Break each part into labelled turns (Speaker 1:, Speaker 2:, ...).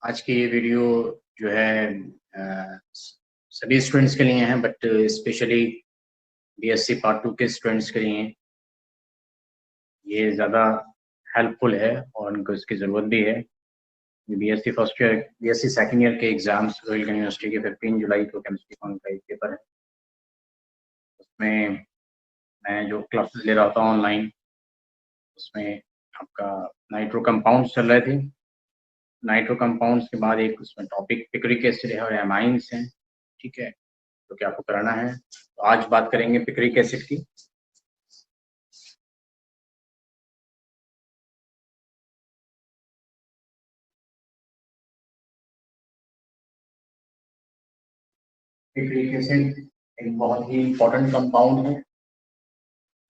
Speaker 1: आज की ये वीडियो जो है सभी स्टूडेंट्स के लिए हैं, बट स्पेशली बीएससी पार्ट 2 के स्टूडेंट्स के लिए ये ज़्यादा हेल्पफुल है और उनको इसकी ज़रूरत भी है। BSc first year, BSc second year के एग्ज़ाम्स रॉयल यूनिवर्सिटी के 15 जुलाई को केमिस्ट्री का एक पेपर है। उसमें मैं जो क्लासेस ले रहा था ऑनलाइन, उसमें आपका नाइट्रो कंपाउंड्स चल रहे थे। नाइट्रो कंपाउंड्स के बाद एक उसमें टॉपिक पिक्रिक एसिड है और एमाइंस हैं, ठीक है, तो क्या आपको कराना है। तो आज बात करेंगे पिक्रिक एसिड की। पिक्रिक एसिड एक बहुत ही इम्पोर्टेंट कंपाउंड है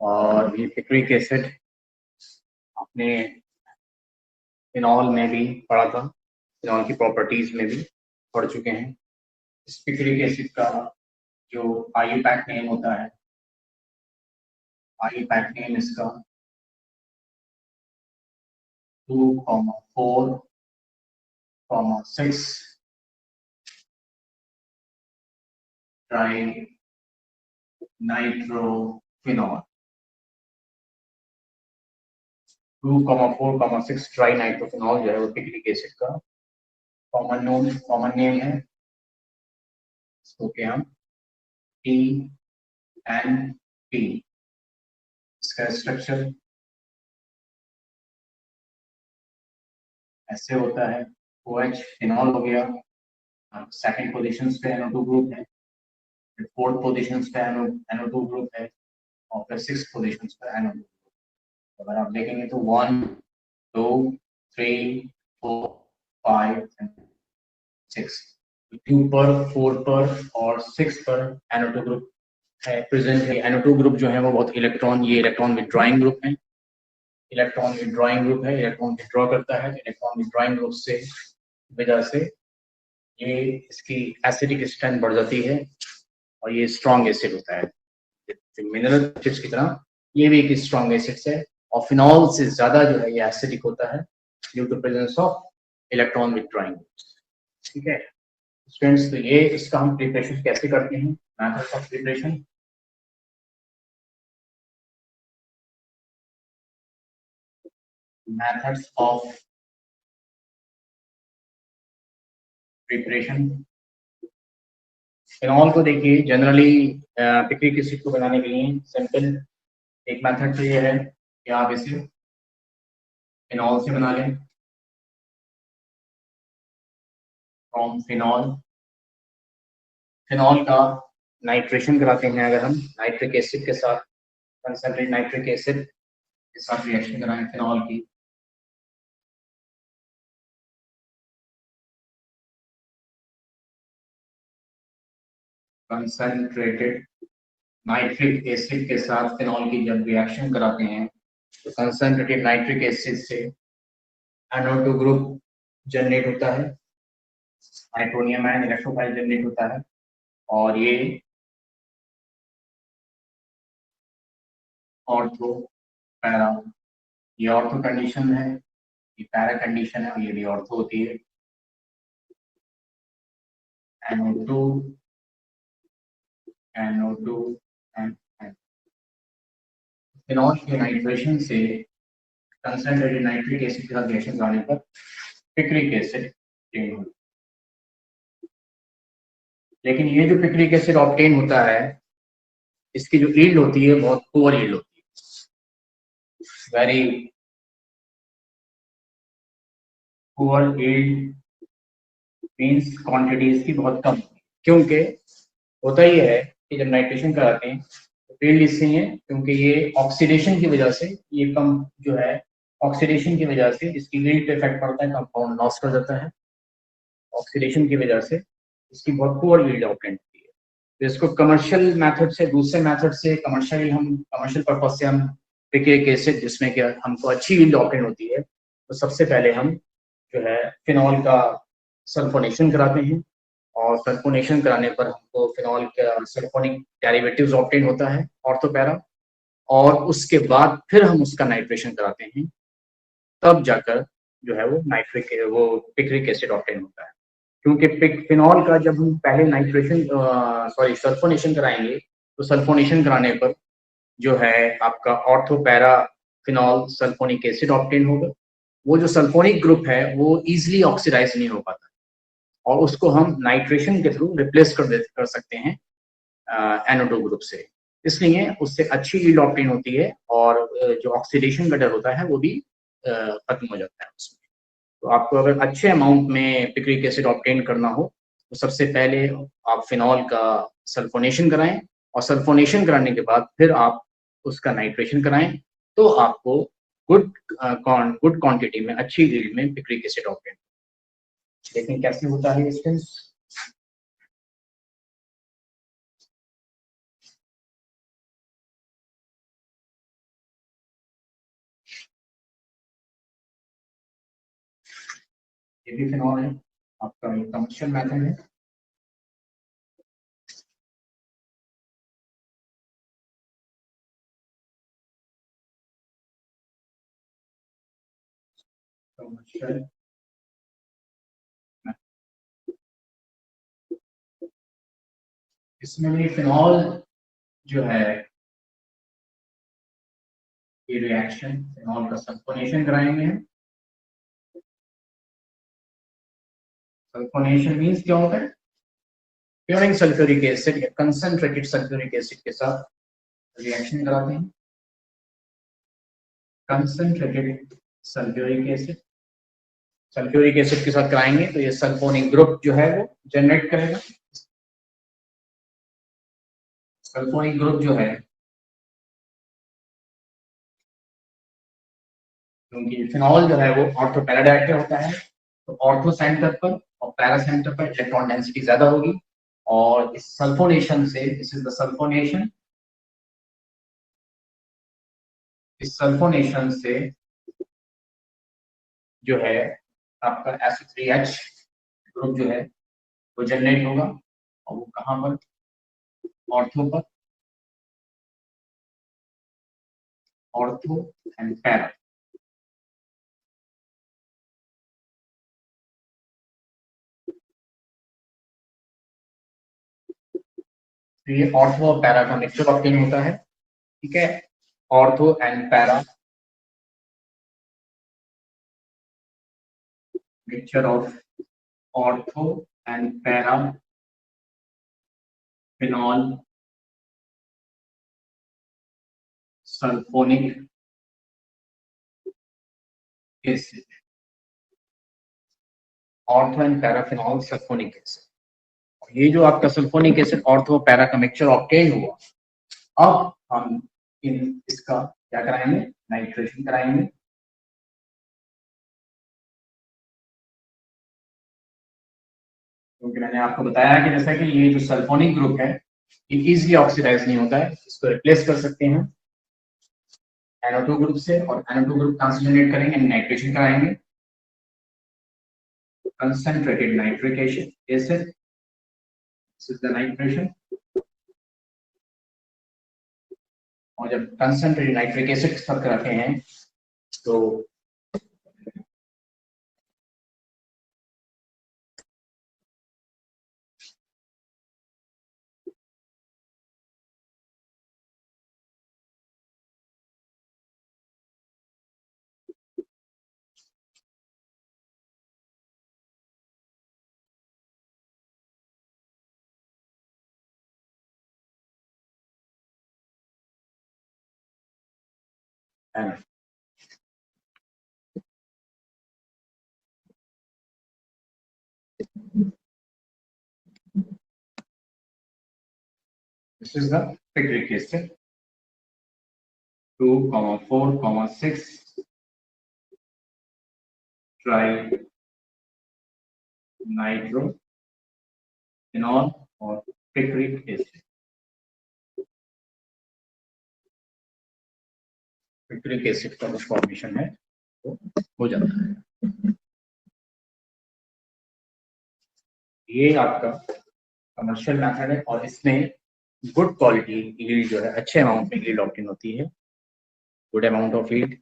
Speaker 1: और ये पिक्रिक एसिड आपने फिनॉल में भी पढ़ा था, फिनॉल की प्रॉपर्टीज में भी पढ़ चुके हैं। इस पिक्रिक एसिड का जो IUPAC नेम होता है, IUPAC नेम इसका 2,4,6 ट्राई नाइट्रोफिनॉल। 2,4,6 ट्राई नाइट्रोफिनॉल जो है वो पिक्रिक एसिड का कॉमन नेम है। इसको क्या हम TNP, इसका स्ट्रक्चर ऐसे होता है। OH फिनॉल हो गया, सेकंड पोजीशन पे NO2 ग्रुप है, फिर फोर्थ पोजीशन पे NO2 ग्रुप है और फिर सिक्स पोजीशन पे NO2 ग्रुप। अगर आप देखेंगे तो 1 2 3 4 5 6 2 पर 4 पर और 6 पर NO2 ग्रुप है प्रेजेंट है। NO2 ग्रुप जो है वो बहुत ये इलेक्ट्रॉन विड्रॉइंग ग्रुप है। इलेक्ट्रॉन विड्रॉइंग ग्रुप है, इलेक्ट्रॉन विड्रॉ करता है। इलेक्ट्रॉन विड्रॉइंग ग्रुप से वजह से ये इसकी एसिडिक स्ट्रेंथ बढ़ जाती है और ये स्ट्रॉन्ग एसिड होता है। मिनरल एसिड्स की तरह ये भी एक स्ट्रॉन्ग एसिड है और फिनॉल से ज्यादा जो है ये एसिडिक होता है due to presence of electron withdrawing groups. ठीक है स्टूडेंट्स, तो ये इसका हम प्रिपरेशन कैसे करते हैं, methods of preparation. Methods of preparation phenol को देखिए, जनरली पिक्रिक एसिड को बनाने के लिए सिंपल एक मेथड तो ये है कि आप इसे फिनॉल से बना लें, फ्रॉम फिनॉल। फिनॉल का नाइट्रेशन कराते हैं अगर हम नाइट्रिक एसिड के साथ, कंसंट्रेट नाइट्रिक एसिड के साथ रिएक्शन कराएं फिनॉल की, कंसंट्रेटेड नाइट्रिक एसिड के साथ फिनॉल की जब रिएक्शन कराते हैं तो कंसंट्रेटेड नाइट्रिक एसिड से NO2 ग्रुप जनरेट होता है, नाइट्रोनियम आयन इलेक्ट्रोफाइल जनरेट होता है और ये ऑर्थो पैरा, ये ऑर्थो कंडीशन है, ये पैरा कंडीशन है और ये भी ऑर्थो होती है। NO2 एंड फिनॉल के नाइट्रेशन से कंसंट्रेटेड नाइट्रिक एसिड के साथ रिएक्शन कराने पर पिक्रिक एसिड ऑब्टेन होता है। लेकिन ये जो पिक्रिक एसिड ऑब्टेन होता है इसकी जो यील्ड होती है बहुत पुअर यील्ड होती है, very poor yield means quantity इसकी बहुत कम, क्योंकि होता ही है कि जब नाइट्रेशन कराते हैं तो फील्ड इसलिए है क्योंकि ये ऑक्सीडेशन की वजह से ये कम जो है, ऑक्सीडेशन की वजह से इसकी यील्ड पे इफेक्ट पड़ता है, कंपाउंड लॉस कर जाता है। ऑक्सीडेशन की वजह से इसकी बहुत पुअर यील्ड ऑब्टेन होती है। तो इसको कमर्शियल मेथड से, दूसरे मेथड से कमर्शियल पर्पज से हम पिक्रिक एसिड जिसमें कि हमको अच्छी यील्ड ऑब्टेन होती है, तो सबसे पहले हम जो है फिनॉल का सल्फोनेशन कराते हैं और सल्फोनेशन कराने पर हमको फिनॉल का सल्फोनिक डेरिवेटिव्स ऑब्टेन होता है ऑर्थोपैरा, और उसके बाद फिर हम उसका नाइट्रेशन कराते हैं, तब जाकर जो है वो पिक्रिक एसिड ऑब्टेन होता है। क्योंकि फिनॉल का जब हम पहले सल्फोनेशन कराएंगे, तो सल्फोनेशन कराने पर जो है आपका ortho para phenol sulphonic acid obtain होगा। वो जो सल्फोनिक ग्रुप है वो इजीली ऑक्सीडाइज नहीं हो पाता और उसको हम नाइट्रेशन के थ्रू रिप्लेस कर सकते हैं NO2 ग्रुप से। इसलिए उससे अच्छी यील्ड ऑब्टेन होती है और जो ऑक्सीडेशन का डर होता है वो भी खत्म हो जाता है उसमें। तो आपको अगर अच्छे अमाउंट में पिक्रिक एसिड ऑब्टेन करना हो तो सबसे पहले आप फिनॉल का सल्फोनेशन कराएं और सल्फोनेशन कराने के बाद फिर आप उसका नाइट्रेशन कराएं, तो आपको गुड क्वांटिटी में अच्छी यील्ड में पिक्रिक एसिड ऑब्टेन। देखें कैसे होता है इसके। ये भी फिनॉल है, आपका कमर्शियल मेथड है। कमर्शियल इसमें भी फिनॉल जो है ये रिएक्शन फिनॉल का सल्फोनेशन कराएंगे। सल्फोनेशन मींस क्या होता है? प्योरिंग सल्फ्यूरिक एसिड या कंसंट्रेटेड सल्फ्यूरिक एसिड के साथ रिएक्शन कराते हैं। कंसंट्रेटेड सल्फ्यूरिक एसिड के साथ कराएंगे तो ये सल्फोनिक ग्रुप जो है वो जनरेट करेगा। सल्फोनिक ग्रुप जो है, क्योंकि फिनॉल जो है वो ऑर्थो पैरा डायरेक्टर होता है, तो ऑर्थो सेंटर पर और पैरा सेंटर पर इलेक्ट्रॉन डेंसिटी ज्यादा होगी और इस सल्फोनेशन से, दिस इज द सल्फोनेशन, इस सल्फोनेशन से जो है आपका SO3H ग्रुप जो है वो जनरेट होगा और वो कहाँ पर? ऑर्थो पर, ऑर्थो एंड पैरा। तो ये ऑर्थो और पैरा का मिक्सचर ऑब्टेन होता है, ठीक है। Ortho and para, mixture of ortho and para phenol sulphonic acid, ortho and para phenol sulphonic acid. ये जो आपका सल्फोनिक एसिड ऑर्थो पैरा का मिक्सचर ऑब्टेन हुआ, अब हम इसका क्या कराएंगे? नाइट्रेशन कराएंगे। क्योंकि मैंने आपको बताया कि जैसा कि ये जो सल्फोनिक ग्रुप है ये इजीली ऑक्सीडाइज नहीं होता है, इसको रिप्लेस कर सकते हैं NO2 ग्रुप से, और NO2 ग्रुप कहां से जनरेट करेंगे? नाइट्रेशन कराएंगे, concentrated nitric acid, this is the nitration। और जब concentrated nitric acid के साथ कराते हैं तो this is the picric acid 2,4,6 try nitrophenol और picric acid। पिक्रिक एसिड का कुछ फॉर्मेशन है तो हो जाता है। ये आपका कमर्शियल मेथड है और इसमें गुड क्वालिटी यील्ड जो है, अच्छे अमाउंट में यील्ड ऑब्टेन होती है, गुड अमाउंट ऑफ यील्ड।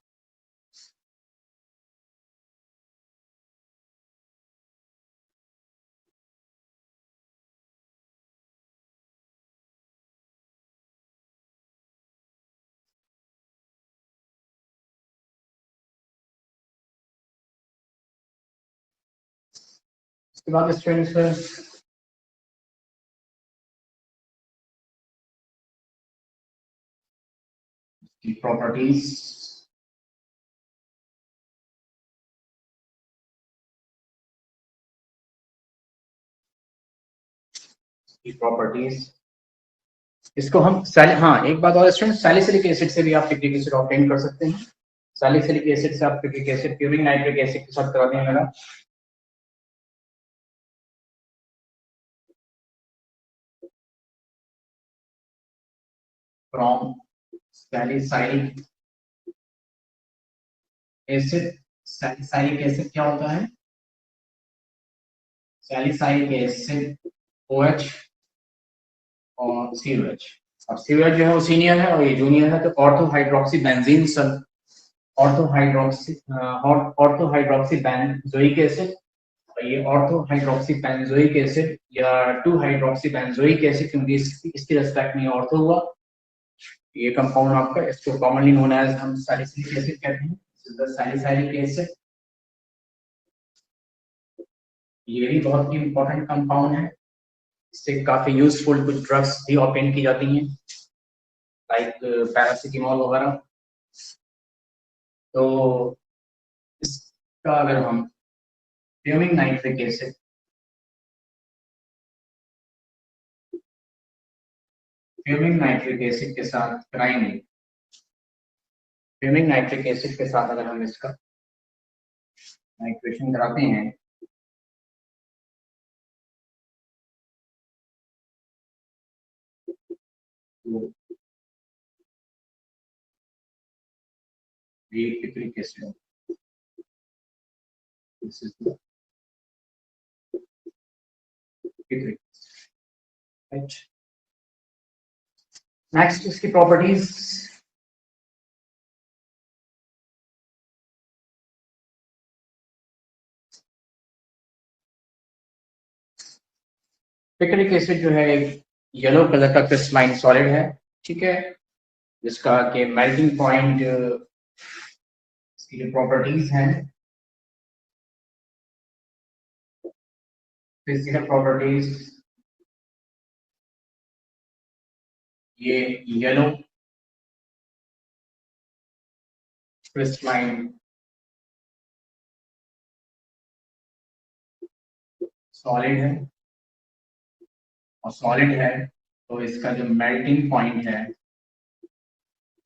Speaker 1: उसके बाद स्टूडेंट्स की प्रॉपर्टीज, इसको हम हाँ एक बात और स्टूडेंट, सैलिसिलिक एसिड से भी आप पिक्रिक एसिड ऑब्टेन कर सकते हैं। सैलिसिलिक एसिड से आप पिक्रिक एसिड प्यूरिक नाइट्रिक एसिड के साथ कराते हैं मेरा। From salicylic acid, salicylic acid क्या होता है? सैलिसाइलिक एसिड OH और COH। अब COH जो है वो सीनियर है और ये जूनियर है, तो ऑर्थो हाइड्रोक्सी बेंजीन सल, ऑर्थो हाइड्रोक्सी बेंजोइक एसिड, और ये ऑर्थो हाइड्रोक्सी बेंजोइक एसिड या 2 हाइड्रोक्सी बेंजोइक एसिड, क्योंकि इसके रेस्पेक्ट में ऑर्थो हुआ। ये कंपाउंड आपका, इसको कॉमनली नोन एज हम सैलिसिलिक एसिड कहते हैं, सैलिसाइलिक एसिड। ये भी बहुत ही इंपॉर्टेंट कंपाउंड है, इससे काफी यूजफुल कुछ ड्रग्स भी ऑब्टेन की जाती हैं, लाइक पैरासिटामोल वगैरह। तो इसका अगर हम fuming nitric acid, fuming nitric acid के साथ कराएंगे, फ्यूमिंग नाइट्रिक एसिड के साथ अगर हम इसका नाइट्रेशन कराते हैं, तो ये picric acid, this is the picric, right. Next इसकी प्रॉपर्टीज, पिक्रिक एसिड जो है एक येलो कलर का क्रिस्टलाइन सॉलिड है, ठीक है, जिसका के मेल्टिंग पॉइंट, इसकी जो प्रॉपर्टीज हैं, फिजिकल प्रॉपर्टीज, ये येलो क्रिस्टलाइन सॉलिड है, और सॉलिड है तो इसका जो मेल्टिंग पॉइंट है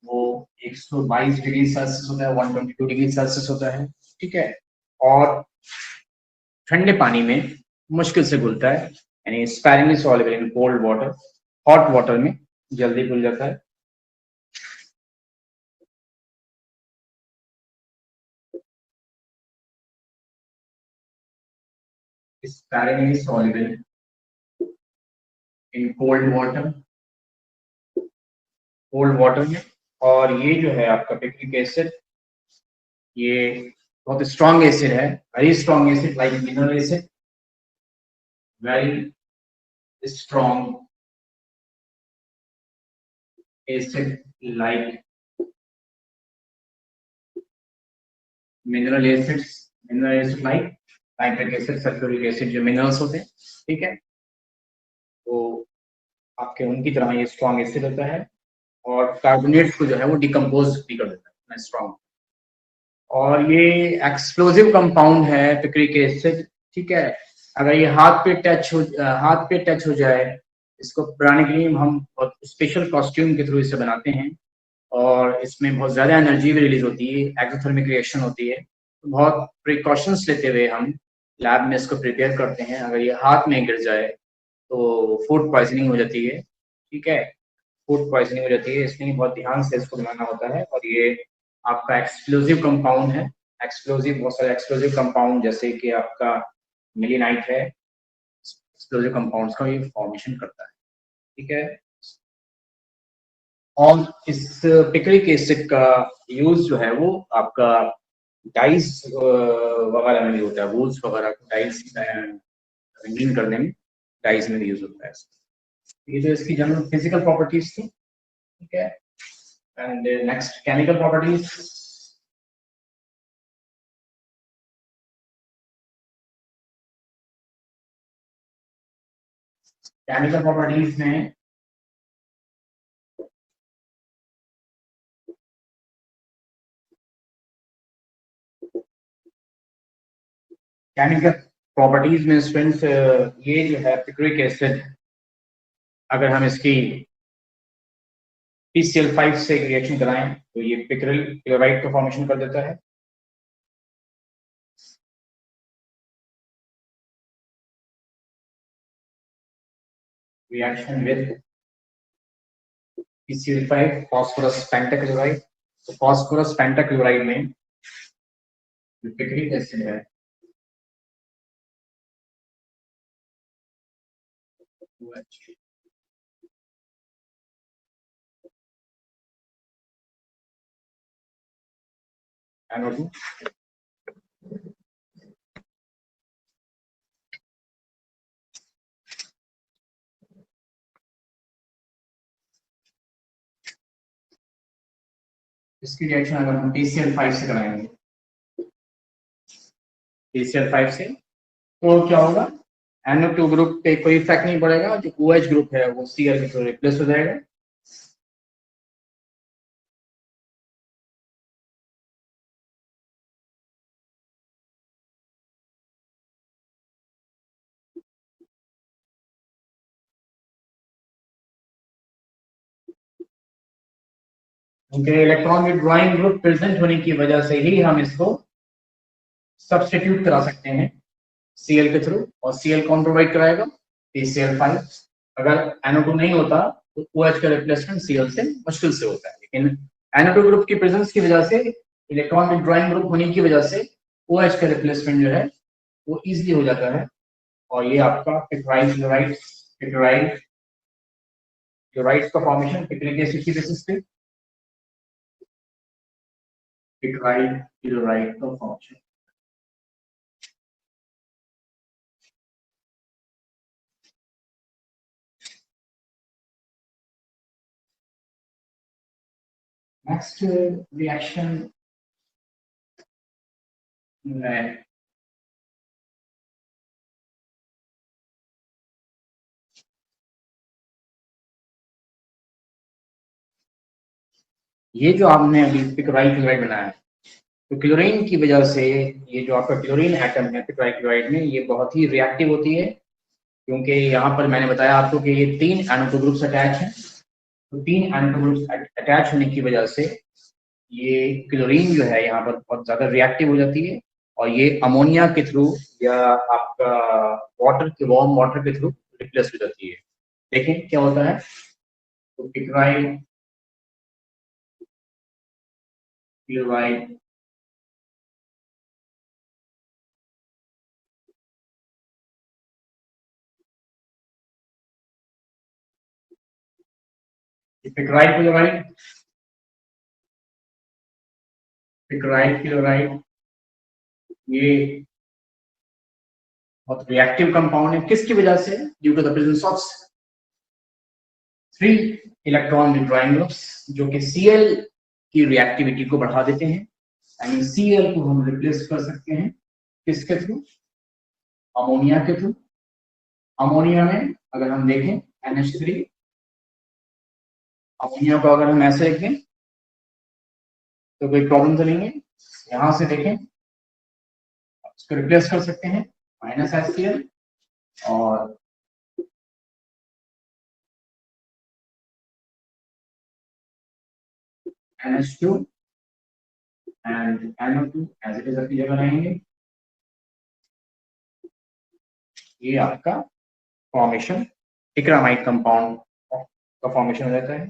Speaker 1: वो 122 डिग्री सेल्सियस होता है, 122 डिग्री सेल्सियस होता है, ठीक है, और ठंडे पानी में मुश्किल से घुलता है, यानी sparingly soluble in cold water, hot water में जल्दी घुल जाता है। Sparingly soluble in cold water में। और ये जो है आपका पिक्रिक एसिड, ये बहुत स्ट्रॉन्ग एसिड है, very strong acid, like mineral acid, very strong acid like mineral acids, mineral acid like nitric acid, sulphuric acid, जो मिनरल्स होते हैं, ठीक है, तो आपके उनकी तरह ये स्ट्रॉन्ग एसिड होता है, और कार्बोनेट्स को जो है वो डिकम्पोज भी कर देता है स्ट्रॉन्ग। और ये एक्सप्लोजिव कंपाउंड है पिक्रिक एसिड, ठीक है, अगर ये हाथ पे टच हो जाए, इसको बनाने के लिए हम बहुत स्पेशल कॉस्ट्यूम के थ्रू इसे बनाते हैं, और इसमें बहुत ज़्यादा एनर्जी भी रिलीज होती है, एक्सोथर्मिक रिएक्शन होती है, तो बहुत प्रिकॉशंस लेते हुए हम लैब में इसको प्रिपेयर करते हैं। अगर ये हाथ में गिर जाए तो फूड पॉइजनिंग हो जाती है, ठीक है, फूड पॉइजनिंग हो जाती है, इसलिए बहुत ध्यान से इसको बनाना होता है। और ये आपका एक्सप्लोजिव कंपाउंड है, एक्सप्लोजिव, बहुत सारे एक्सप्लोजिव कंपाउंड जैसे कि आपका मिलीनाइट है, एक्सप्लोजिव कंपाउंड्स का ये फॉर्मेशन करता है, ठीक है। और इस पिक्रिक एसिड का यूज जो है वो आपका डाइस वगैरह में भी होता है, वूल्स वगैरह को डाइस रंगीन करने में, डाइस में भी यूज होता है। ये तो इसकी जनरल फिजिकल प्रॉपर्टीज थी, ठीक है। And next chemical properties, chemical properties में स्टूडेंट ये जो है पिक्रिक एसिड, अगर हम इसकी PCl5 से रिएक्शन कराएं तो ये पिक्रिल क्लोराइड का फॉर्मेशन कर देता है। Reaction with PCl5 phosphorus pentachloride, तो फॉस्फोरस पेंटाक्लोराइड में जो पिक्रिक एसिड है NO2, इसकी रिएक्शन अगर हम PCl5 से कराएंगे, PCl5 से, तो क्या होगा, NO2 ग्रुप पे कोई इफेक्ट नहीं पड़ेगा, जो OH ग्रुप है वो Cl के थ्रू रिप्लेस हो जाएगा। उनके इलेक्ट्रॉन विड्रॉइंग ग्रुप प्रेजेंट होने की वजह से ही हम इसको सब्स्टिट्यूट करा सकते हैं Cl के थ्रू, और Cl कौन प्रोवाइड कराएगा, PCl5। अगर NO2 नहीं होता तो OH का रिप्लेसमेंट Cl से मुश्किल से होता है, लेकिन NO2 ग्रुप की प्रेजेंस की वजह से, इलेक्ट्रॉन विड्रॉइंग ग्रुप होने की वजह से OH का रिप्लेसमेंट जो है वो इजीली हो जाता है, और ये आपका पिक्राइल क्लोराइड, पिक्राइल क्लोराइड का फॉर्मेशन पिक्रिक एसिड की बेसिस पे, पिक्राइल क्लोराइड का फॉर्मेशन। नेक्स्ट रिएक्शन में ये जो आपने अभी पिक्राइल क्लोराइड बनाया है, तो क्लोरीन की वजह से ये जो आपका क्लोरीन एटम है पिक्राइल क्लोराइड में, ये बहुत ही रिएक्टिव होती है, क्योंकि यहाँ पर मैंने बताया आपको कि ये 3 NO2 ग्रुप्स अटैच हैं, तो 3 NO2 ग्रुप्स अटैच होने की वजह से ये क्लोरीन जो है यहाँ पर बहुत ज्यादा रिएक्टिव हो जाती है, और ये अमोनिया के थ्रू या आपका वाटर के वार्म वाटर के थ्रू रिप्लेस हो जाती है। देखें क्या होता है, तो picryl chloride picryl chloride, picryl chloride ये बहुत रिएक्टिव कंपाउंड है, किसकी वजह से, due to the presence of 3 electron withdrawing groups, जो कि Cl की रिएक्टिविटी को बढ़ा देते हैं, यानी Cl को हम रिप्लेस कर सकते हैं किसके थ्रू, अमोनिया के थ्रू। अमोनिया में अगर हम देखें NH3, अमोनिया को अगर हम ऐसे देखें तो कोई प्रॉब्लम तो नहीं है, यहां से देखें इसको रिप्लेस कर सकते हैं -HCl और NH2 and NO2 as it is अपनी जगह रहेंगे। ये आपका फॉर्मेशन टिक्रामाइड कंपाउंड का फॉर्मेशन हो जाता है।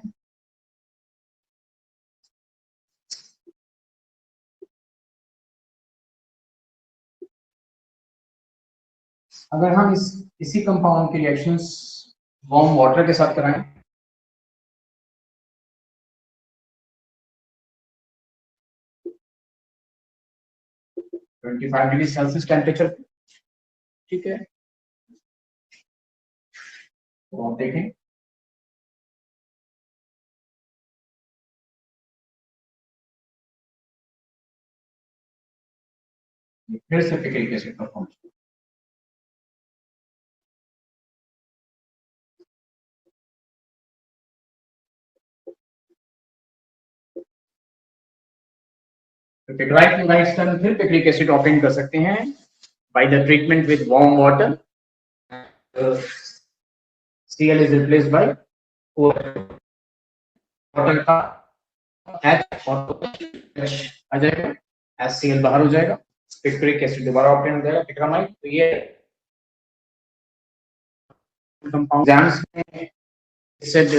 Speaker 1: अगर हम इसी कंपाउंड के रिएक्शंस वार्म वाटर के साथ कराएं, 25 डिग्री सेल्सियस टेम्परेचर, ठीक है, तो आप देखें फिर से पिक्रिक एसिड का फॉर्मेशन, तो टेट्राइड क्लोराइड का फिर पिक्रिक एसिड ऑप्टेन कर सकते हैं by the treatment with warm water. Cl is replaced by water का H और H आ जाएगा, HCl बाहर हो जाएगा, पिक्रिक एसिड दोबारा ऑप्टेन हो जाएगा, पिक्रामाइड. तो ये कंपाउंड एग्जाम्स में एसिड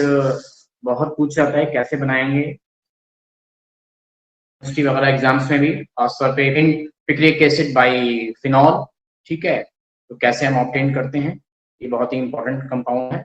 Speaker 1: बहुत पूछ जाता है कैसे बनाएंगे, केमिस्ट्री वगैरह एग्जाम्स में भी खासतौर पे पिक्रिक एसिड बाय फिनॉल. ठीक है, तो कैसे हम ऑब्टेन करते हैं, ये बहुत ही इंपॉर्टेंट कंपाउंड है.